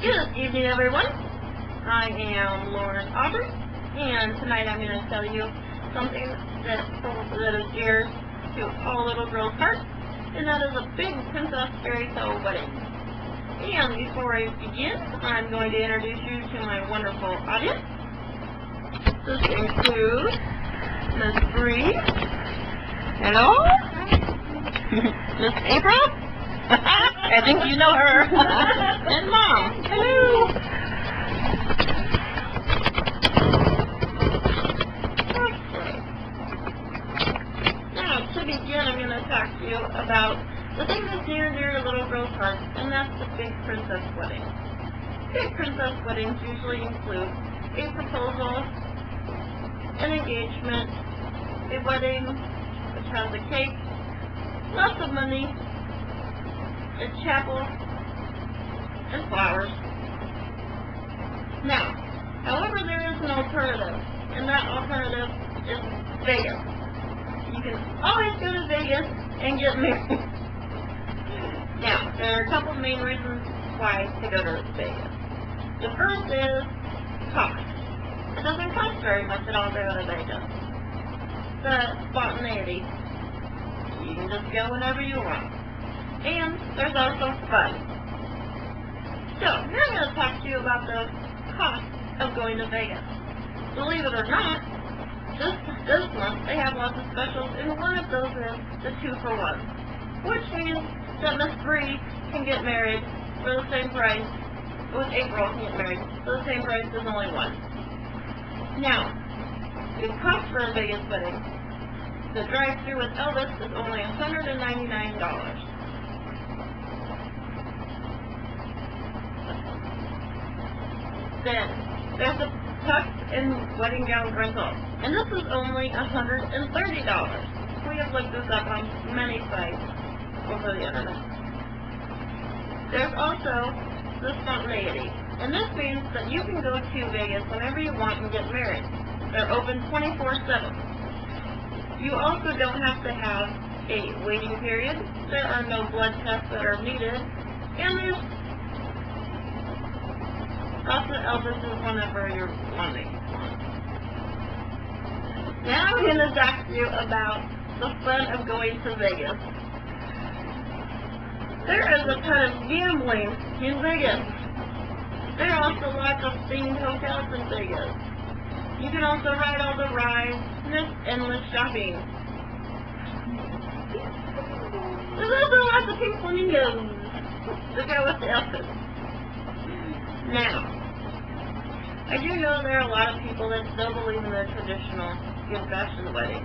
Good evening, everyone. I am Lauren Aubrey, and tonight I'm going to tell you something that is dear to all little girls' hearts, and that is a big Princess Fairy Tale wedding. And before I begin, I'm going to introduce you to my wonderful audience. This includes Miss Bree. Hello. Miss April. I think you know her. And Mom. Hello. Okay. Now, to begin, I'm going to talk to you about the thing that's near and dear to little girls' hearts, and that's the big princess wedding. Big princess weddings usually include a proposal, an engagement, a wedding, which has a cake, lots of money, a chapel, and flowers. Now, however, there is an alternative, and that alternative is Vegas. You can always go to Vegas and get married. Now, there are a couple main reasons why to go to Vegas. The first is cost. It doesn't cost very much at all to go to Vegas. The spontaneity. You can just go whenever you want. And there's also fun. So, now I'm going to talk to you about the cost of going to Vegas. Believe it or not, this month they have lots of specials, and one of those is the 2-for-1, which means that Miss Bree can get married for the same price, with April can get married for the same price as only one. Now, the cost for a Vegas wedding, the drive-thru with Elvis is only $199. Then, there's a tux and wedding gown rental, and this is only $130. We have looked this up on many sites over the internet. There's also the spontaneity, and this means that you can go to Vegas whenever you want and get married. They're open 24/7. You also don't have to have a waiting period. There are no blood tests that are needed, and there's also Elvis is whenever you're wanting. Now I'm going to talk to you about the fun of going to Vegas. There is a ton of gambling in Vegas. There are also lots of themed hotels in Vegas. You can also ride all the rides, and there's endless shopping. There's also lots of pink flamingos to go with the outfits. Now, I do know there are a lot of people that still believe in the traditional good-fashioned wedding.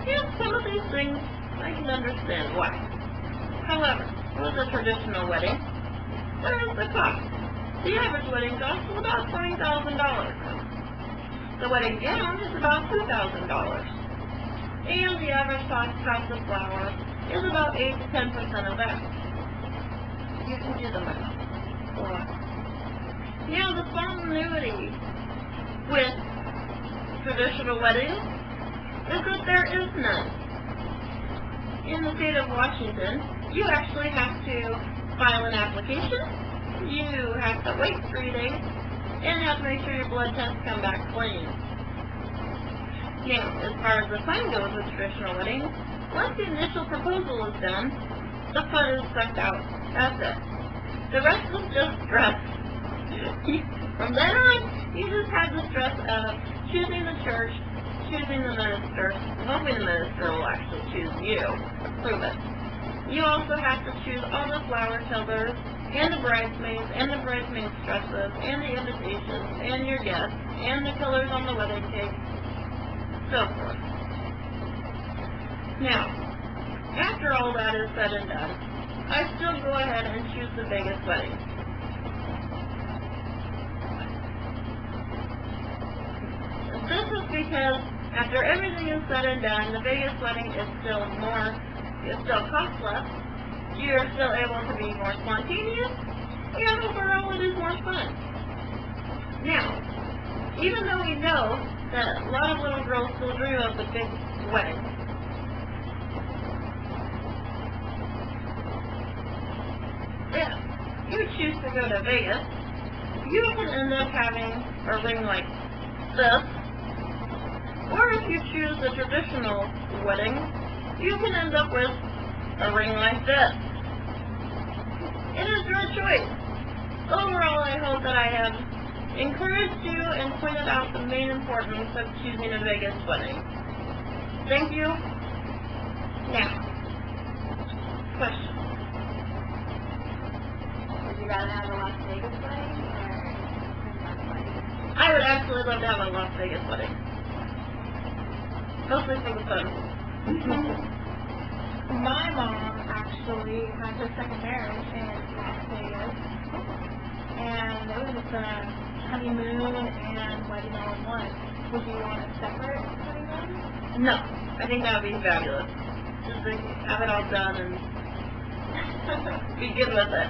And some of these things, I can understand why. However, with a traditional wedding, there is the cost. The average wedding cost is about $20,000. The wedding gown is about $2,000. And the average cost of flowers is about 8 to 10% of that. You can do the math. Now, the spontaneity with traditional weddings is that there is none. In the state of Washington, you actually have to file an application, you have to wait 3 days, and you have to make sure your blood tests come back clean. Now, as far as the fun goes with traditional weddings, once the initial proposal is done, the fun is sucked out. That's it. The rest is just stress. From then on, you just have the stress of choosing the church, choosing the minister, hoping the minister will actually choose you. Prove it. You also have to choose all the flower tellers, and the bridesmaids, and the bridesmaids' dresses, and the invitations, and your guests, and the colors on the wedding cake, so forth. Now, after all that is said and done, I still go ahead and choose the Vegas wedding. This is because after everything is said and done, the Vegas wedding is still costs less. You're still able to be more spontaneous, and overall it is more fun. Now, even though we know that a lot of little girls still dream of the big wedding, yeah, you you choose to go to Vegas, you can end up having a ring like this, or if you choose a traditional wedding, you can end up with a ring like this. It is your choice. Overall, I hope that I have encouraged you and pointed out the main importance of choosing a Vegas wedding. Thank you. Now, question. Would you rather have a Las Vegas wedding or a wedding? I would actually love to have a Las Vegas wedding. Mostly for the fun. My mom actually had her second marriage in Las Vegas, and it was just a honeymoon and wedding all in one. Would you want a separate honeymoon? No, I think that would be fabulous. Just to have it all done and be good with it.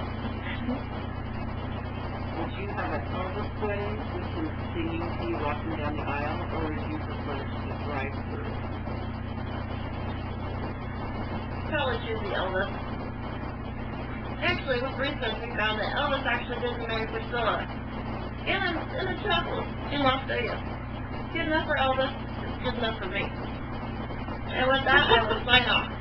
Would you have an Elvis wedding with some singing to you walking down the aisle, or would you prefer to drive through? Probably choose the Elvis. Actually, with research, we found that Elvis actually didn't marry Priscilla in a chapel in Las Vegas. Good enough for Elvis, it's good enough for me. And with that, I will sign off.